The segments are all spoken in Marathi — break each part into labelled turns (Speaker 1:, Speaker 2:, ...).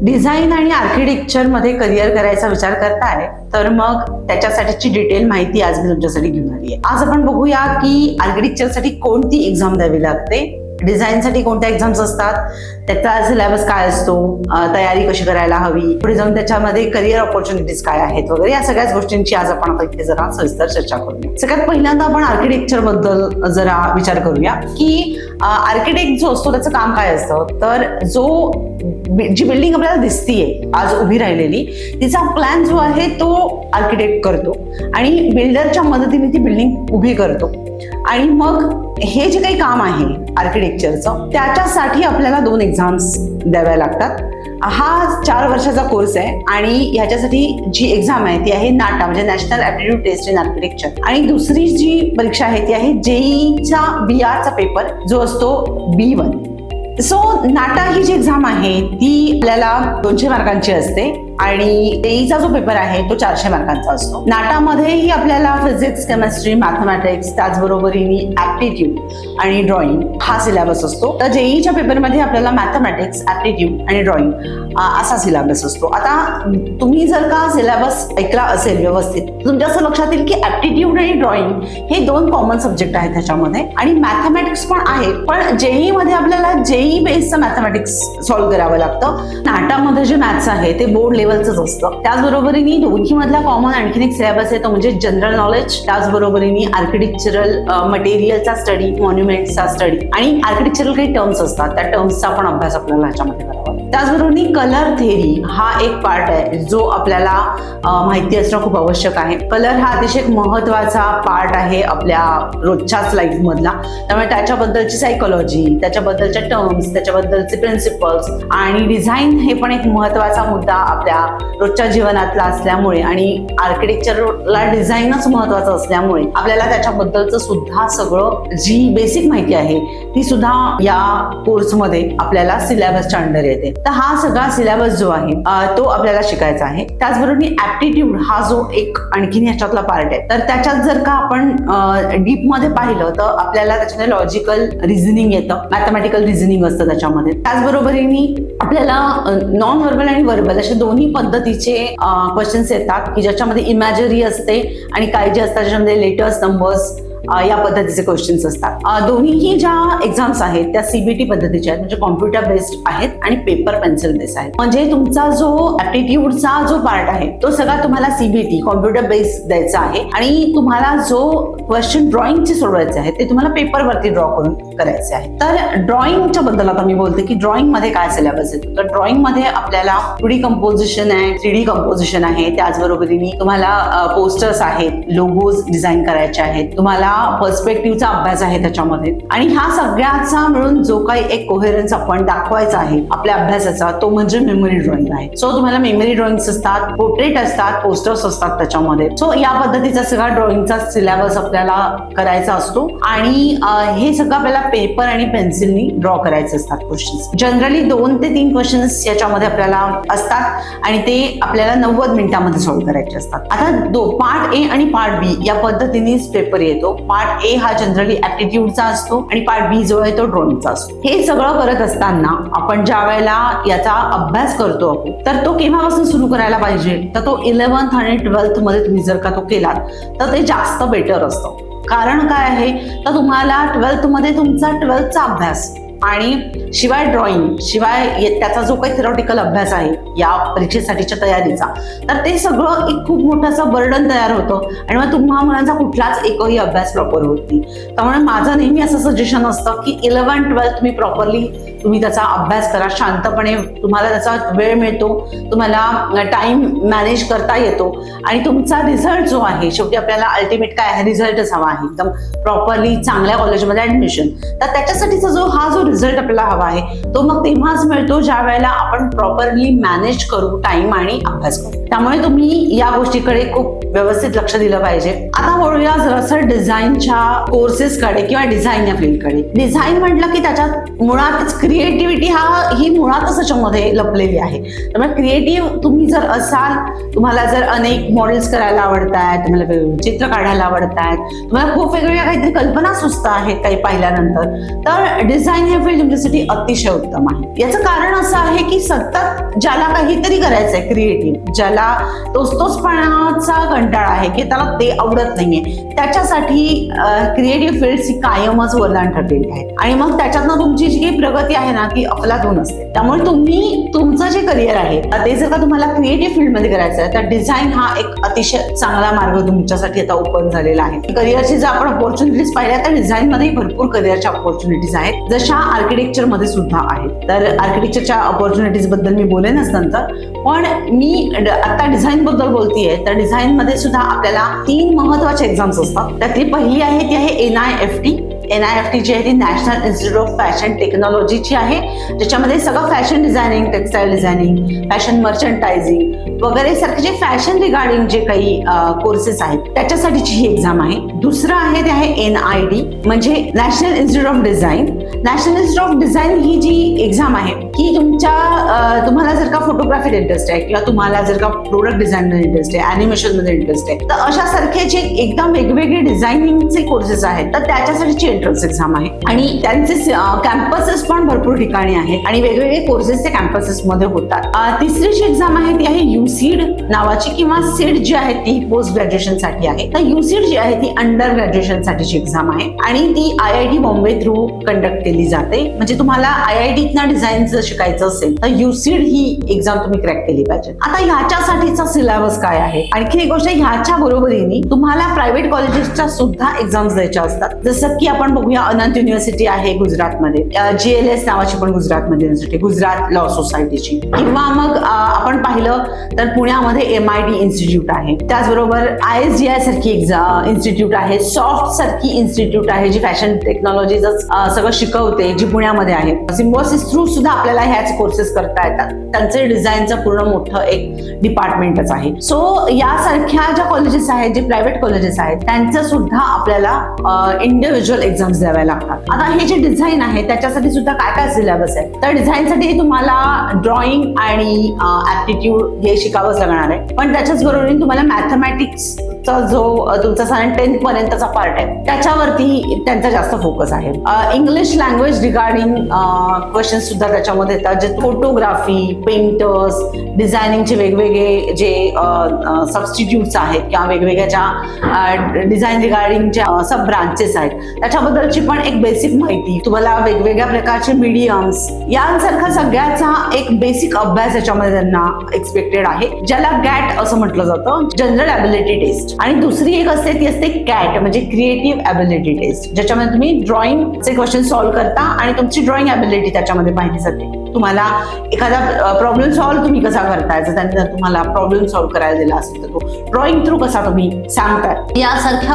Speaker 1: डिझाईन आणि आर्किटेक्चर मध्ये करिअर करायचा विचार करताय तर मग त्याच्यासाठीची डिटेल माहिती आज मी तुमच्यासाठी घेऊन आली आहे. आज आपण बघूया की आर्किटेक्चरसाठी कोणती एक्झाम द्यावी लागते, डिझाईनसाठी कोणत्या एक्झाम्स असतात, त्याचा सिलेबस काय असतो, तयारी कशी करायला हवी, पुढे जाऊन त्याच्यामध्ये करिअर ऑपॉर्च्युनिटीज काय आहेत वगैरे, या सगळ्याच गोष्टींची आज आपण आता इथे जरा सविस्तर चर्चा करूया. सगळ्यात पहिल्यांदा आपण आर्किटेक्चर बद्दल जरा विचार करूया की आर्किटेक्ट जो असतो त्याचं काम काय असतं. तर जी बिल्डिंग आपल्याला दिसतीये आज उभी राहिलेली, तिचा प्लॅन जो आहे तो आर्किटेक्ट करतो आणि बिल्डरच्या मदतीने ती बिल्डिंग उभी करतो. आणि मग हे जे काही काम आहे आर्किटेक्चरचं, त्याच्यासाठी आपल्याला 2 एक्झाम्स द्याव्या लागतात. हा 4 वर्षाचा कोर्स आहे आणि ह्याच्यासाठी जी एक्झाम आहे ती आहे नाटा, म्हणजे national aptitude test in architecture. आणि दुसरी जी परीक्षा आहे ती आहे जेईचा BRचा पेपर जो असतो B1. सो नाटा ही जी एक्झाम आहे ती आपल्याला 200 मार्कांची असते आणि जेईचा जो पेपर आहे तो 400 मार्कांचा असतो. नाटामध्येही आपल्याला फिजिक्स, केमिस्ट्री, मॅथमॅटिक्स, त्याचबरोबरीने ऍप्टिट्यूड आणि ड्रॉइंग हा सिलेबस असतो. तर जेईच्या पेपरमध्ये आपल्याला मॅथमॅटिक्स, ऍप्टिट्यूड आणि ड्रॉइंग असा सिलेबस असतो. आता तुम्ही जर का सिलेबस ऐकला असेल व्यवस्थित, तुमच्या असं लक्षात येईल की ऍप्टिट्यूड आणि ड्रॉइंग हे 2 कॉमन सब्जेक्ट आहेत त्याच्यामध्ये आणि मॅथमॅटिक्स पण आहे. पण जेई मध्ये आपल्याला जेई बेस्डचं मॅथमॅटिक्स सॉल्व्ह करावं लागतं. नाटामध्ये जे मॅथ्स आहे ते बोर्ड लेवलच असतं. त्याचबरोबरीने दोन्ही मधला कॉमन आणखीन एक सिलेबस आहे तो म्हणजे जनरल नॉलेज, त्याचबरोबरीने आर्किटेक्चरल मटेरियलचा स्टडी, मॉन्युमेंटचा स्टडी आणि आर्किटेक्चरल काही टर्म्स असतात त्या टर्म्सचा पण अभ्यास आपल्याला ह्याच्यामध्ये करावा. त्याचबरोबर कलर थेरी हा एक पार्ट आहे जो आपल्याला माहिती असणं खूप आवश्यक आहे. कलर हा अतिशय महत्वाचा पार्ट आहे आपल्या रोजच्याच लाईफ मधला. त्यामुळे त्याच्याबद्दलची सायकोलॉजी, त्याच्याबद्दलच्या टर्म्स, त्याच्याबद्दलचे प्रिन्सिपल्स आणि डिझाईन हे पण एक महत्वाचा मुद्दा आपल्या रोजच्या जीवनातला असल्यामुळे आणि आर्किटेक्चरला डिझाईनच महत्वाचं असल्यामुळे आपल्याला त्याच्याबद्दलचं सुद्धा सगळं जी बेसिक माहिती आहे ती सुद्धा या कोर्समध्ये आपल्याला सिलेबसच्या अंडर येते. तर हा सगळा सिलेबस जो आहे तो आपल्याला शिकायचा आहे. त्याचबरोबर ऍप्टिट्यूड हा जो एक आणखीन ह्याच्यातला पार्ट आहे, तर त्याच्यात जर का आपण डीप मध्ये पाहिलं तर आपल्याला त्याच्यामध्ये लॉजिकल रिझनिंग येतं, मॅथमॅटिकल रिझनिंग असतं त्याच्यामध्ये. त्याचबरोबरीने आपल्याला नॉन व्हर्बल आणि व्हर्बल असे दोन्ही पद्धतीचे क्वेश्चन्स येतात की ज्याच्यामध्ये इमॅजरी असते आणि काही जे असतात त्याच्यामध्ये लेटर्स, नंबर्स या पद्धतीचे क्वेश्चन्स असतात. दोन्हीही ज्या एक्झाम्स आहेत त्या CBT पद्धतीच्या आहेत, म्हणजे कॉम्प्युटर बेस्ड आहेत आणि पेपर पेन्सिल बेस्ड आहेत. म्हणजे तुमचा जो ऍप्टिट्यूडचा जो पार्ट आहे तो सगळा तुम्हाला CBT कॉम्प्युटर बेस्ड द्यायचा आहे आणि तुम्हाला जो क्वेश्चन ड्रॉइंगचे सोडवायचे आहेत ते तुम्हाला पेपरवरती ड्रॉ करून करायचे आहे. तर ड्रॉइंगच्या बद्दल आता मी बोलते की ड्रॉइंग मध्ये काय सिलेबस येतो. तर ड्रॉइंग मध्ये आपल्याला 2D कंपोजिशन आहे, 3D कंपोजिशन आहे, त्याचबरोबरीने तुम्हाला पोस्टर्स आहेत, लोगोज डिझाईन करायचे आहेत, तुम्हाला पर्स्पेक्टिव्हचा अभ्यास आहे त्याच्यामध्ये. आणि ह्या सगळ्याचा मिळून जो काही एक कोहेरन्स आपण दाखवायचा आहे आपल्या अभ्यासाचा तो म्हणजे मेमरी ड्रॉइंग आहे. सो तुम्हाला मेमरी ड्रॉइंग्स असतात, पोर्ट्रेट असतात, पोस्टर्स असतात त्याच्यामध्ये. सो या पद्धतीचा सगळा ड्रॉइंगचा सिलेबस आपल्याला करायचा असतो आणि हे सगळं आपल्याला पेपर आणि पेन्सिलनी ड्रॉ करायचे असतात क्वेश्चन्स. जनरली 2 ते 3 क्वेश्चन्स याच्यामध्ये आपल्याला असतात आणि ते आपल्याला 90 मिनिटांमध्ये सॉल्व्ह करायचे असतात. आता पार्ट A आणि पार्ट B या पद्धतीनेच पेपर येतो. पार्ट A हा जनरली ऍप्टिट्यूडचा असतो आणि पार्ट B जो आहे तो ड्रॉइंगचा असतो. हे सगळं करत असताना आपण ज्या वेळेला याचा अभ्यास करतो तर तो केव्हापासून सुरू करायला पाहिजे, तर तो 11th आणि 12th मध्ये तुम्ही जर का तो केलात तर ते जास्त बेटर असतं. कारण काय आहे तर तुम्हाला 12th मध्ये तुमचा 12thचा अभ्यास आणि शिवाय ड्रॉइंग शिवाय त्याचा जो काही थेरॉटिकल अभ्यास आहे या परीक्षेसाठीच्या तयारीचा, तर ते सगळं एक खूप मोठं बर्डन तयार होतं आणि मग तुम्हा मुलांचा कुठलाच एकही अभ्यास प्रॉपर होत नाही. त्यामुळे माझं नेहमी असं सजेशन असतं की 11th 12th तुम्ही प्रॉपरली तुम्ही त्याचा अभ्यास करा, शांतपणे तुम्हाला त्याचा वेळ मिळतो, तुम्हाला टाइम मॅनेज करता येतो आणि तुमचा रिझल्ट जो आहे शेवटी आपल्याला अल्टिमेट काय आहे, रिझल्टच हवा आहे एकदम प्रॉपरली चांगल्या कॉलेजमध्ये ऍडमिशन. तर त्याच्यासाठीचा हा जो रिझल्ट आपल्याला हवा आहे तो मग तेव्हाच मिळतो ज्या वेळेला आपण प्रॉपरली मॅनेज करू टाइम आणि अभ्यास करू. त्यामुळे तुम्ही या गोष्टीकडे खूप व्यवस्थित लक्ष दिलं पाहिजे. आता वळूया जरासं डिझाईनच्या कोर्सेसकडे किंवा डिझाईन या फील्डकडे. डिझाईन म्हटलं की त्याच्यात मुळातच क्रिएटिव्हिटी ही मुळातच त्याच्यामध्ये लपलेली आहे. त्यामुळे क्रिएटिव्ह तुम्ही जर असाल, तुम्हाला जर अनेक मॉडेल्स करायला आवडतायत, तुम्हाला चित्र काढायला आवडतायत, तुम्हाला खूप वेगवेगळ्या काहीतरी कल्पना सुचत आहेत काही पाहिल्यानंतर, तर डिझाईन हे फील्ड तुमच्यासाठी अतिशय उत्तम आहे. याचं कारण असं आहे की सतत ज्याला काहीतरी करायचंय क्रिएटिव्ह, ज्याला तोचपणाचा कंटाळा आहे की त्याला ते आवडत नाहीये, त्याच्यासाठी क्रिएटिव्ह फील्ड्स ही कायमच वरदान ठरलेली आहे. आणि मग त्याच्यातनं तुमची जी काही प्रगती आहे ना ती अफलातून असते. त्यामुळे तुम्ही तुमचं जे करिअर आहे ते जर का तुम्हाला क्रिएटिव्ह फील्डमध्ये करायचं आहे तर डिझाईन हा एक अतिशय चांगला मार्ग तुमच्यासाठी आता ओपन झालेला आहे. करिअरची जर आपण ऑपॉर्च्युनिटीज पाहिल्या तर डिझाईनमध्ये भरपूर करिअरच्या ऑपॉर्च्युनिटीज आहेत, जशा आर्किटेक्चरमध्ये सुद्धा आहेत. तर आर्किटेक्चरच्या ऑपॉर्च्युनिटीज बद्दल मी बोलेनच नंतर, पण मी आता डिझाईन बद्दल बोलतेय. तर डिझाईनमध्ये सुद्धा आपल्याला 3 महत्वाचे एक्झाम्स असतात. त्यातली पहिली आहे ती आहे NIFT. NIFT जी आहे ती नॅशनल इन्स्टिट्यूट ऑफ फॅशन टेक्नॉलॉजीची आहे, ज्याच्यामध्ये सगळं fashion designing, textile designing, fashion merchandising वगैरे सारखे जे फॅशन रिगार्डिंग जे काही कोर्सेस आहेत त्याच्यासाठीची ही एक्झाम आहे. दुसरं आहे ते आहे NID म्हणजे national institute of design. National institute of design ही जी एक्झाम आहे की तुम्हाला जर का फोटोग्राफीत इंटरेस्ट आहे किंवा तुम्हाला जर का प्रोडक्ट डिझाईनमध्ये इंटरेस्ट आहे, ॲनिमेशन मध्ये इंटरेस्ट आहे, तर अशा सारखे जे एकदम वेगवेगळे डिझायनिंगचे कोर्सेस आहेत तर त्याच्यासाठीची एंट्रन्स एक्झाम आहे. आणि त्यांचे कॅम्पसेस पण भरपूर ठिकाणी आहेत आणि वेगवेगळे कोर्सेस ते कॅम्पसेस मध्ये होतात. तिसरी जी एक्झाम आहे ती आहे UCED नावाची, किंवा सीड जी आहे ती पोस्ट ग्रॅज्युएशन साठी आहे. तर UCED जी आहे ती अंडर ग्रॅज्युएशन साठीची एक्झाम आहे आणि ती IIT बॉम्बे थ्रू कंडक्ट केली जाते. म्हणजे तुम्हाला IIT ना डिझाईन जर शिकायचं असेल तर UCED ही एक्झाम तुम्ही क्रॅक केली पाहिजे. आता ह्याच्यासाठीचा सिलेबस काय आहे? आणखी एक गोष्ट, ह्याच्या बरोबरीने तुम्हाला प्रायव्हेट कॉलेजेसच्या सुद्धा एक्झाम्स द्यायच्या असतात. जसं की आपण बघूया अनंत युनिव्हर्सिटी आहे गुजरातमध्ये, GLS नावाची पण गुजरातमध्ये युनिव्हर्सिटी, गुजरात लॉ सोसायटीची, किंवा मग आपण पाहिलं तर पुण्यामध्ये MIT इन्स्टिट्यूट आहे. त्याचबरोबर ISGI सारखी इन्स्टिट्यूट आहे, सॉफ्ट सारखी इन्स्टिट्यूट आहे जी फॅशन टेक्नॉलॉजी सगळं शिकवते, जी पुण्यामध्ये आहे. सिम्बॉसिस थ्रू सुद्धा आपल्याला ह्याच कोर्सेस करता येतात. त्यांचे डिझाईनचं पूर्ण मोठं एक डिपार्टमेंटच आहे. सो यासारख्या ज्या कॉलेजेस आहेत, जे प्रायव्हेट कॉलेजेस आहेत, त्यांचं सुद्धा आपल्याला इंडिव्हिज्युअल एक्झाम्स द्याव्या लागतात. आता हे जे डिझाईन आहे त्याच्यासाठी सुद्धा काय काय सिलेबस आहे? तर डिझाईनसाठी तुम्हाला ड्रॉइंग आणि ऍप्टिट्यूड हे शिकावंच लागणार आहे, पण त्याच्याच बरोबरीने तुम्हाला मॅथमॅटिक्सचा जो तुमचा 10th पर्यंतचा पार्ट आहे त्याच्यावरती त्यांचा जास्त फोकस आहे. इंग्लिश लँग्वेज रिगार्डिंग क्वेश्चन सुद्धा त्याच्यामध्ये येतात, जे फोटोग्राफी, पेंटर्स, डिझायनिंगचे वेगवेगळे जे सबस्टिट्यूट्स आहेत किंवा वेगवेगळ्या ज्या डिझाईन रिगार्डिंग ज्या सब ब्रांचेस आहेत त्याच्याबद्दलची पण एक बेसिक माहिती, तुम्हाला वेगवेगळ्या प्रकारचे मीडियम्स यांसारखा सगळ्याचा एक बेसिक अभ्यास याच्यामध्ये त्यांना एक्सपेक्टेड आहे, ज्याला गॅट असं म्हटलं जातं, जनरल ॲबिलिटी टेस्ट. आणि दुसरी एक असते ती असते कॅट म्हणजे क्रिएटिव्ह ॲबिलिटी टेस्ट, ज्याच्यामध्ये तुम्ही ड्रॉइंगचे क्वेश्चन सॉल्व्ह करता आणि तुमची ड्रॉइंग ॲबिलिटी त्याच्यामध्ये पाहिली जाते. तुम्हाला एखादा प्रॉब्लेम सॉल्व्ह तुम्ही कसा करताय, जर त्यांनी तुम्हाला प्रॉब्लेम सॉल्व्ह करायला दिला असेल तर तो ड्रॉइंग थ्रू कसा तुम्ही सांगताय, यासारख्या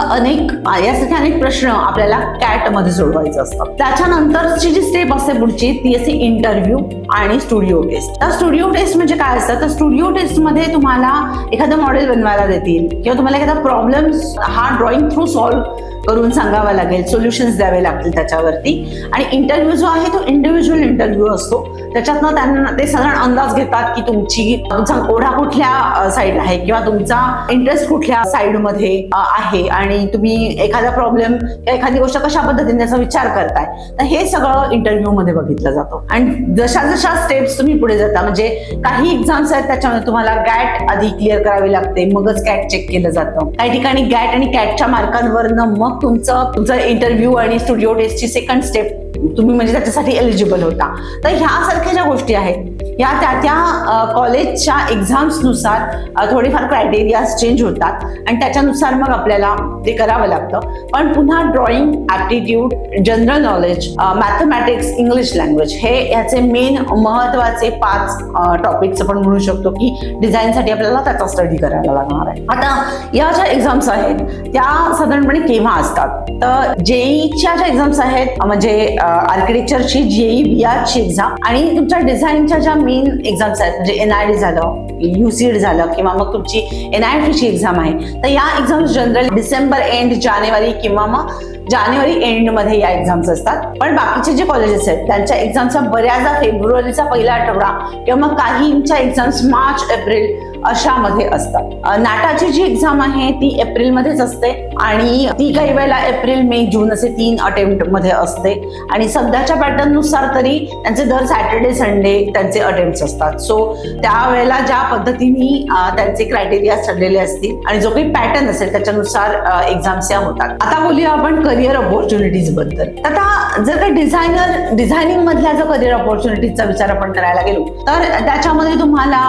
Speaker 1: अनेक प्रश्न आपल्याला कॅट मध्ये सोडवायचे असतात. त्याच्यानंतरची जी स्टेप असते पुढची ती असते इंटरव्ह्यू आणि स्टुडिओ टेस्ट. तर स्टुडिओ टेस्ट म्हणजे काय असतं? तर स्टुडिओ टेस्ट मध्ये तुम्हाला एखादं मॉडेल बनवायला देतील किंवा तुम्हाला एखादा प्रॉब्लेम हा ड्रॉइंग थ्रू सॉल्व्ह करून सांगावा लागेल, सोल्युशन्स द्यावे लागतील त्याच्यावरती. आणि इंटरव्ह्यू जो आहे तो इंडिव्हिज्युअल इंटरव्ह्यू असतो, त्याच्यातनं त्यांना ते साधारण अंदाज घेतात की तुमचा ओढा कुठल्या साईड आहे किंवा तुमचा इंटरेस्ट कुठल्या साईड मध्ये आहे आणि तुम्ही एखादा प्रॉब्लेम किंवा एखादी गोष्ट कशा पद्धतीने त्याचा विचार करताय. तर हे सगळं इंटरव्ह्यू मध्ये बघितलं जातं. आणि जशा जशा स्टेप्स तुम्ही पुढे जाता, म्हणजे काही एक्झाम्स आहेत त्याच्यामध्ये तुम्हाला गॅट आधी क्लिअर करावी लागते, मगच कॅट चेक केलं जातं. काही ठिकाणी गॅट आणि कॅटच्या मार्कांवरनं मग तुमचं इंटरव्ह्यू आणि स्टुडिओ टेस्टची सेकंड स्टेप तुम्ही म्हणजे त्याच्यासाठी एलिजिबल होता. तर ह्यासारख्या ज्या गोष्टी आहेत या त्या कॉलेजच्या एक्झाम्सनुसार थोडेफार क्रायटेरिया चेंज होतात आणि त्याच्यानुसार मग आपल्याला ते करावं लागतं. पण पुन्हा drawing, aptitude, general knowledge, mathematics, English language हे याचे मेन महत्वाचे 5 टॉपिक्स आपण म्हणू शकतो की डिझाईनसाठी आपल्याला त्याचा स्टडी करायला लागणार आहे. आता या ज्या एक्झाम्स आहेत त्या साधारणपणे केव्हा असतात? तर JEEच्या ज्या एक्झाम्स आहेत म्हणजे आर्किटेक्चरची JEE बिआरची एक्झाम आणि तुमच्या डिझाईनच्या ज्या मेन एक्झाम्स आहेत, म्हणजे NID झालं, UCET झालं, किंवा मग तुमची NIT ची एक्झाम आहे, तर या एक्झाम्स जनरली डिसेंबर एंड जानेवारी किंवा मग जानेवारी एंड मध्ये या एक्झाम्स असतात. पण बाकीचे जे कॉलेजेस आहेत त्यांच्या एक्झामचा बऱ्याचदा फेब्रुवारीचा पहिला आठवडा किंवा मग काहींच्या एक्झाम्स मार्च एप्रिल अशामध्ये असतात. नाटाची जी एक्झाम आहे ती एप्रिलमध्येच असते आणि ती काही वेळेला एप्रिल, मे, जून असे 3 अटेम्प्ट मध्ये असते. आणि सध्याच्या पॅटर्न नुसार तरी त्यांचे दर सॅटर्डे संडे त्यांचे अटेम्प्ट असतात. सो त्यावेळेला ज्या पद्धतीने त्यांचे क्रायटेरिया ठरलेले असतील आणि जो काही पॅटर्न असेल त्याच्यानुसार एक्झाम्स या होतात. आता बोलूया आपण करिअर अपॉर्च्युनिटीज बद्दल. आता जर काही डिझायनिंग मधल्या जर करिअर अपॉर्च्युनिटीजचा विचार आपण करायला गेलो तर त्याच्यामध्ये तुम्हाला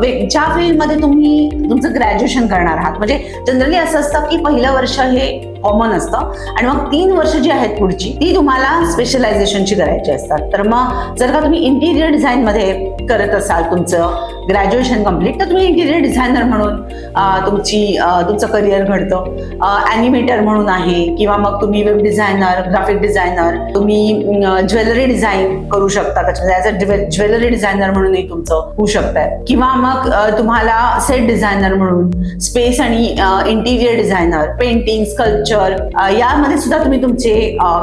Speaker 1: ज्या फील्डमध्ये तुम्ही तुमचं ग्रॅज्युएशन करणार आहात, म्हणजे जनरली असं असतं की पहिलं वर्ष हे कॉमन असतं आणि मग 3 वर्ष जी आहेत पुढची ती तुम्हाला स्पेशलायझेशनची करायची असतात. तर मग जर का तुम्ही इंटिरियर डिझाईन मध्ये करत असाल तुमचं ग्रॅज्युएशन कम्प्लीट, तर तुम्ही इंटिरियर डिझायनर म्हणून तुमचं करिअर घडतं. ॲनिमेटर म्हणून आहे, किंवा मग तुम्ही वेब डिझायनर, ग्राफिक डिझायनर, तुम्ही ज्वेलरी डिझाईन करू शकता, त्याच्यामध्ये ॲज अ ज्वेलरी डिझायनर म्हणूनही तुमचं होऊ शकतंय. किंवा मग तुम्हाला सेट डिझायनर म्हणून, स्पेस आणि इंटिरियर डिझायनर, पेंटिंग, स्कल्पचर यामध्ये सुद्धा तुम्ही तुमचे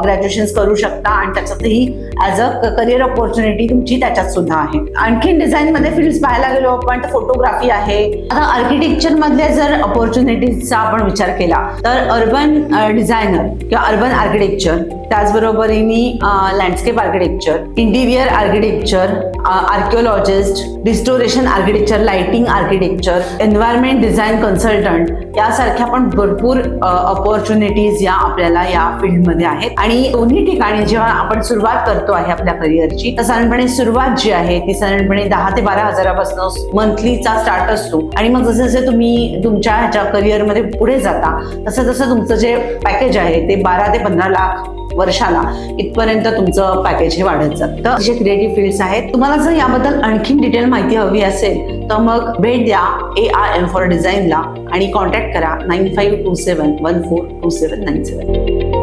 Speaker 1: ग्रॅज्युएशन करू शकता आणि त्याच्यातही ॲज अ करिअर अपॉर्च्युनिटी तुमची त्याच्यात सुद्धा आहे. आणखीन डिझाईन मध्ये फील्ड्स पाहायला गेलो आपण तर फोटोग्राफी आहे. आता आर्किटेक्चर मधल्या जर अपॉर्च्युनिटीजचा आपण विचार केला तर अर्बन डिझायनर किंवा अर्बन आर्किटेक्चर, त्याचबरोबरीने landscape architecture, interior architecture, archaeologist, restoration architecture, lighting architecture, environment design consultant यासारख्या पण भरपूर अपॉर्च्युनिटीज या आपल्याला या फील्डमध्ये आहेत. आणि दोन्ही ठिकाणी जेव्हा आपण सुरुवात करतो आहे आपल्या करिअरची तर साधारणपणे सुरुवात जी आहे ती साधारणपणे 10 ते 12 हजारापासून मंथलीचा स्टार्ट असतो. आणि मग जसे जसे तुम्ही तुमच्या ह्याच्या करिअरमध्ये पुढे जाता तसं तसं तुमचं जे पॅकेज आहे ते 12 ते 15 लाख वर्षाला इथपर्यंत तुमचं पॅकेज हे वाढत जातं. तर जे क्रिएटिव्ह फील्ड्स आहेत, तुम्हाला जर याबद्दल आणखीन डिटेल माहिती हवी असेल तर मग भेट द्या ARM फॉर डिझाईनला आणि कॉन्टॅक्ट करा 9527142797.